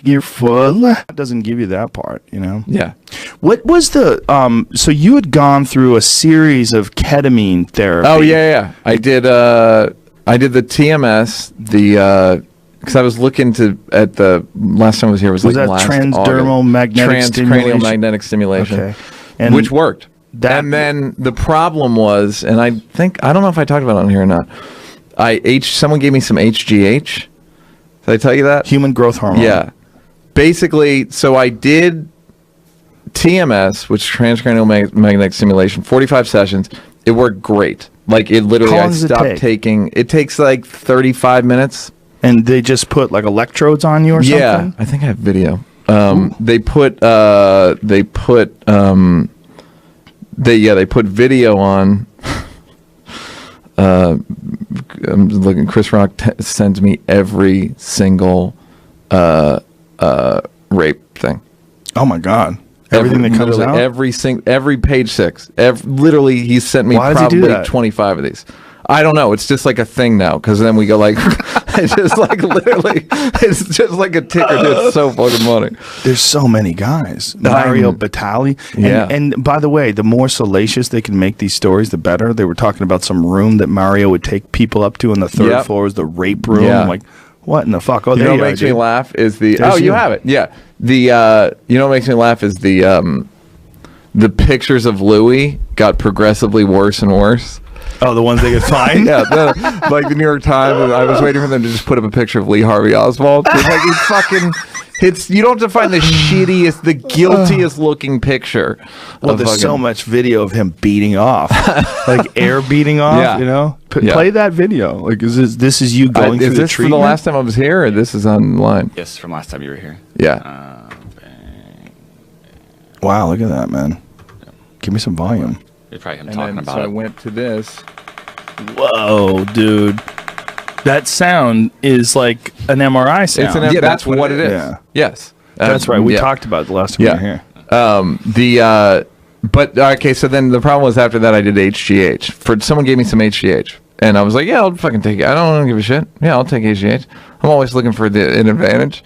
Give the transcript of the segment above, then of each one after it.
You're full. It doesn't give you that part, you know? Yeah. What was the, so you had gone through a series of ketamine therapy. Oh, yeah. I did the TMS, because I was looking at the last time I was here was like that last transdermal August. magnetic Transcranial magnetic stimulation, okay. And which worked. And then the problem was, and I don't know if I talked about it on here or not. Someone gave me some HGH. Did I tell you that? Human growth hormone. Yeah. Basically, so I did TMS, which is transcranial magnetic stimulation, 45 sessions. It worked great. Like, it literally, I stopped taking, it takes like 35 minutes. And they just put like electrodes on you or something? Yeah, I think I have video. They put video on. I'm looking. Chris Rock sends me every single rape thing. Oh my God! Everything that comes out. Every page 6. Literally, he sent me probably 25 of these. I don't know. It's just like a thing now, because then we go like, it's just like literally, it's just like a ticker. It's so fucking funny. There's so many guys. Mario Batali. Yeah. And by the way, the more salacious they can make these stories, the better. They were talking about some room that Mario would take people up to on the third floor was the rape room. Yeah. I'm like, what in the fuck? Oh, you there know you what makes are, me dude. laugh is the. There's you have it. Yeah. You know what makes me laugh is the pictures of Louis got progressively worse and worse. Oh, the ones they could find? Yeah, like the New York Times. I was waiting for them to just put up a picture of Lee Harvey Oswald. It's like you don't have to find the shittiest, the guiltiest looking picture. Well, there's so much video of him beating off, like air beating off. Yeah. You know, play that video. Like, is this you going through the treatment? Is this from the last time I was here, or this is online? Yes, from last time you were here. Yeah. Wow, look at that, man. Give me some volume. It's probably him talking about so it. I went to this. Whoa, dude. That sound is like an MRI sound. That's what it is. Yeah. Yes. That's right. We talked about it the last time we were here. But okay, so then the problem was after that I did HGH. Someone gave me some HGH, and I was like, yeah, I'll fucking take it. I don't give a shit. Yeah, I'll take HGH. I'm always looking for an advantage,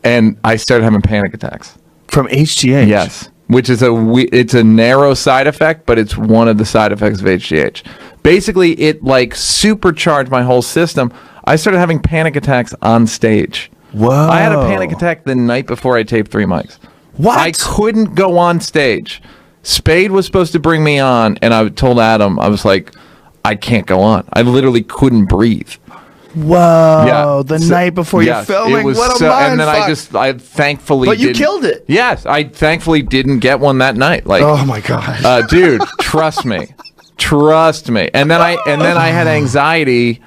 and I started having panic attacks from HGH. Yes, which is it's a narrow side effect, but it's one of the side effects of HGH. Basically, it like supercharged my whole system. I started having panic attacks on stage. Whoa! I had a panic attack the night before I taped 3 mics. What? I couldn't go on stage. Spade was supposed to bring me on, and I told Adam, I was like, I can't go on. I literally couldn't breathe. Whoa! Yeah. The night before you're filming. What a and then mindfuck. I thankfully. But you killed it. Yes, I thankfully didn't get one that night. Like, oh my god, dude, trust me. And then I had anxiety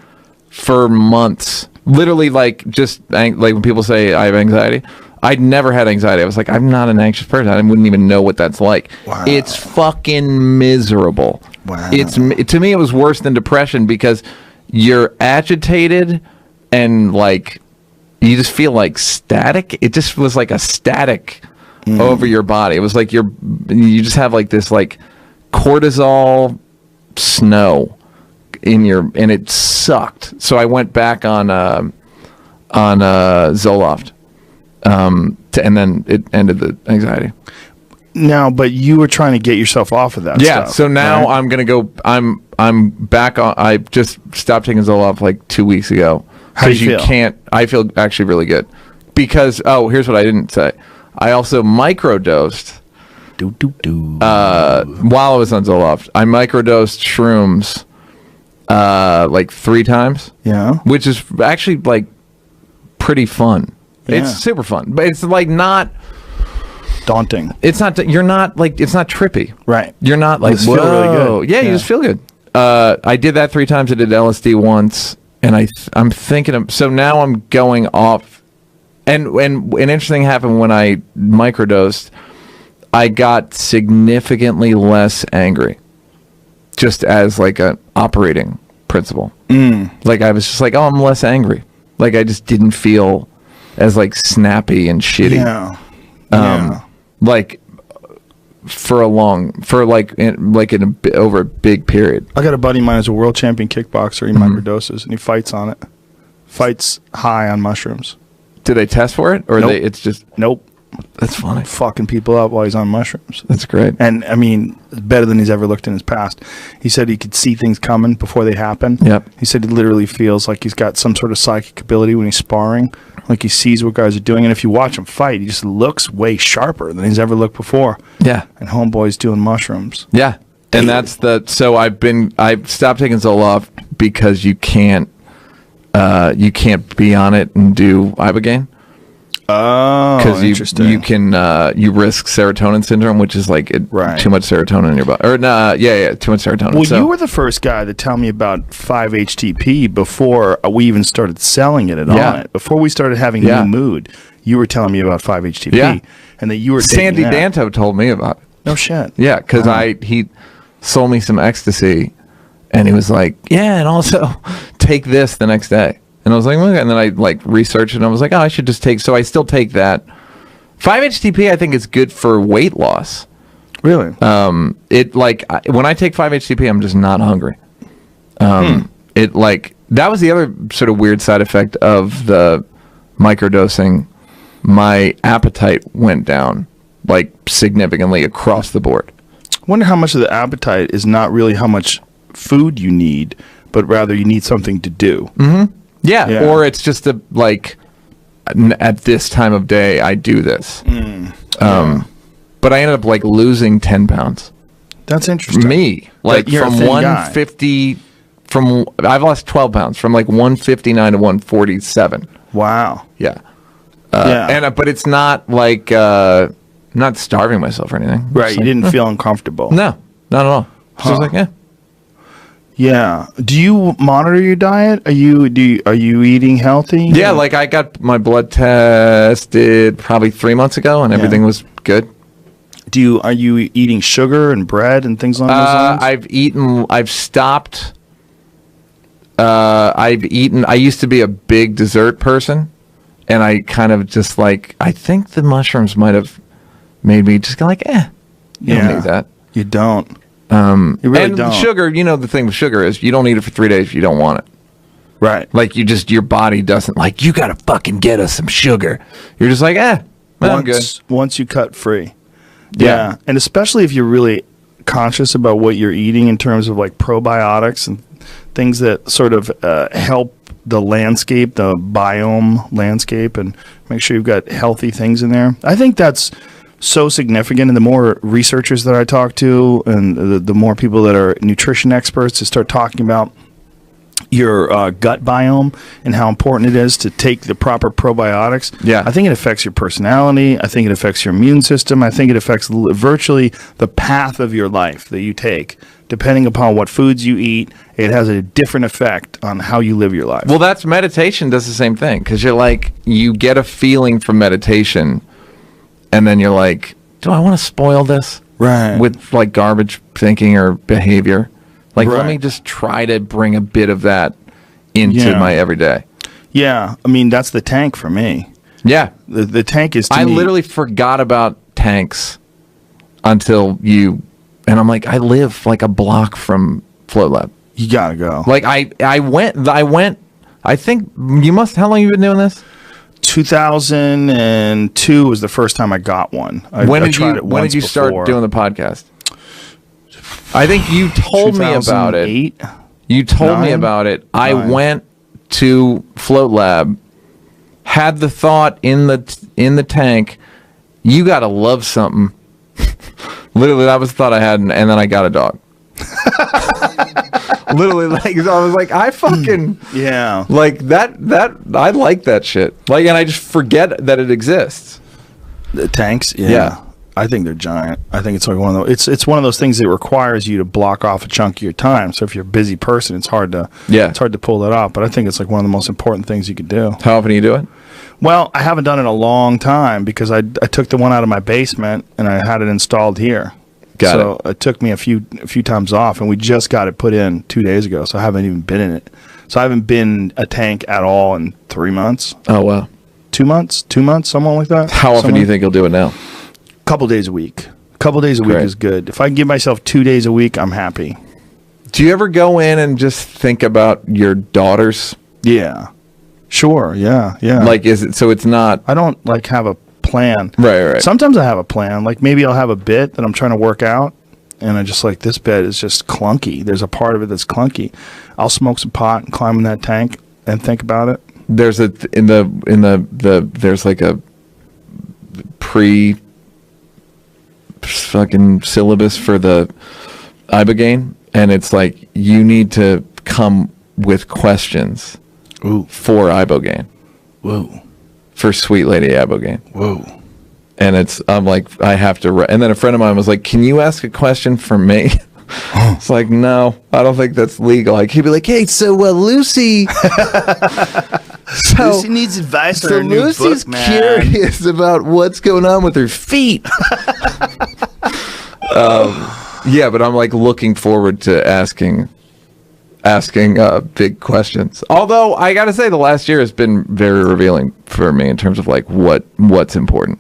for months. Literally, like like when people say I have anxiety, I'd never had anxiety. I was like, I'm not an anxious person. I wouldn't even know what that's like. Wow. It's fucking miserable. Wow. To me, it was worse than depression because you're agitated and like you just feel like static. It just was like a static over your body. It was like you just have like this like cortisol snow and it sucked. So I went back on Zoloft, and then it ended the anxiety. No, but you were trying to get yourself off of that. Yeah. stuff, So now right? I'm gonna go. I'm back on. I just stopped taking Zoloft like 2 weeks ago. How do you feel? Can't. I feel actually really good because here's what I didn't say. I also microdosed. While I was on Zoloft, I microdosed shrooms like 3 times. Yeah. Which is actually like pretty fun. Yeah. It's super fun, but it's like not daunting. It's not. You're not like. It's not trippy. Right. You're not like. Feel really good. Yeah, you just feel good. I did that 3 times. I did LSD once, and I'm thinking of. So now I'm going off, and an interesting thing happened when I microdosed. I got significantly less angry, just as like an operating principle. Like I was just like, oh, I'm less angry. Like I just didn't feel as like snappy and shitty. Yeah. Like over a big period. I got a buddy of mine who's a world champion kickboxer. He microdoses and he fights on it. Fights high on mushrooms. Do they test for it, or Nope. it's just? Nope. That's funny. Fucking people up while he's on mushrooms. That's great. And I mean, better than he's ever looked in his past. He said he could see things coming before they happen. Yep. He said he literally feels like he's got some sort of psychic ability when he's sparring. Like he sees what guys are doing. And if you watch him fight, he just looks way sharper than he's ever looked before. Yeah. And homeboy's doing mushrooms. Yeah. And that's so I've stopped taking Zoloft because you can't be on it and do Ibogaine. Oh, Because interesting. you risk serotonin syndrome, which is like Right. too much serotonin in your body. Or too much serotonin. Well, So- you were the first guy to tell me about 5-HTP before we even started selling it at Yeah. On It. Before we started having Yeah. New Mood, you were telling me about 5-HTP. Yeah. And that you were Sandy taking that. Danto told me about it. No shit. Yeah, because he sold me some ecstasy, and he was like, "Yeah, and also take this the next day." And I was like, "Okay." And then I like researched it, and I was like, "Oh, I should just take." So I still take that. 5-HTP, I think, is good for weight loss. Really? When I take 5-HTP, I'm just not hungry. It like that was the other sort of weird side effect of the microdosing. My appetite went down like significantly across the board. Wonder how much of the appetite is not really how much food you need, but rather you need something to do. Yeah, or it's just at this time of day I do this. But I ended up like losing 10 pounds. That's interesting. Me, like you're a from thin 150, I've lost 12 pounds from like 159 to 147. Wow. Yeah. Yeah. But it's not like not starving myself or anything. Right. Just You like, didn't feel uncomfortable. No, not at all. So I was like, yeah. Yeah. Do you monitor your diet? Are you eating healthy? Yeah, like I got my blood tested probably 3 months ago, and everything was good. Are you eating sugar and bread and things along those lines? I've stopped. I used to be a big dessert person, and I kind of just like, I think the mushrooms might have made me just go like, you don't need that. You don't. You really and don't. sugar, the thing with sugar is you don't eat it for 3 days if you don't want it. Right. Like your body doesn't like, you gotta fucking get us some sugar. You're just like, I'm good. Once you cut free. Yeah. And especially if you're really conscious about what you're eating in terms of like probiotics and things that sort of help the landscape, the biome landscape, and make sure you've got healthy things in there. I think that's so significant, and the more researchers that I talk to and the more people that are nutrition experts to start talking about your gut biome and how important it is to take the proper probiotics. Yeah. I think it affects your personality. I think it affects your immune system. I think it affects virtually the path of your life that you take. Depending upon what foods you eat, it has a different effect on how you live your life. Well, that's meditation does the same thing, because you're like, you get a feeling from meditation, and then you're like, do I want to spoil this? Right. With like garbage thinking or behavior? Like, let Right. me just try to bring a bit of that into my everyday. Yeah. I mean, that's the tank for me. Yeah. The tank is, to I me, literally forgot about tanks until and I'm like, I live like a block from Float Lab. you got to go. Like I went, I think how long have you been doing this? 2002 was the first time I got one. When did you start doing the podcast? I think you told me about it. 2008? You told me 9? about it. I 9. went to Float Lab, had the thought in the tank, you got to love something. Literally, that was the thought I had, and then I got a dog. Literally, like, so I was like, I fucking Yeah. like that. I like that shit. Like, and I just forget that it exists. The tanks? Yeah. I think they're giant. I think it's like one of those. It's one of those things that requires you to block off a chunk of your time. So if you're a busy person, it's hard to pull that off. But I think it's like one of the most important things you could do. How often do you do it? Well, I haven't done it in a long time because I took the one out of my basement and I had it installed here. So it took me a few times off, and we just got it put in 2 days ago. So I haven't even been in it. So I haven't been a tank at all in 3 months. Oh wow, 2 months, something like that. How often do you think you'll do it now? Couple days a week. Couple days a week is good. If I can give myself 2 days a week, I'm happy. Do you ever go in and just think about your daughters? Yeah. Sure. Yeah. Yeah. Like, is it so? It's not. I don't like have a plan. Right. Sometimes I have a plan. Like maybe I'll have a bit that I'm trying to work out, and I just like this bit is just clunky. There's a part of it that's clunky. I'll smoke some pot and climb in that tank and think about it. There's there's like a pre fucking syllabus for the ibogaine, and it's like you need to come with questions. Ooh. For ibogaine. Whoa. For Sweet Lady Ibogaine. Whoa. And I'm like, I have to and then a friend of mine was like, can you ask a question for me? It's like, no, I don't think that's legal. Like, he'd be like, hey, so Lucy Lucy needs advice on her new Lucy's book, man. curious about what's going on with her feet. Yeah, but I'm like looking forward to asking big questions. Although I gotta say, the last year has been very revealing for me in terms of like what's important.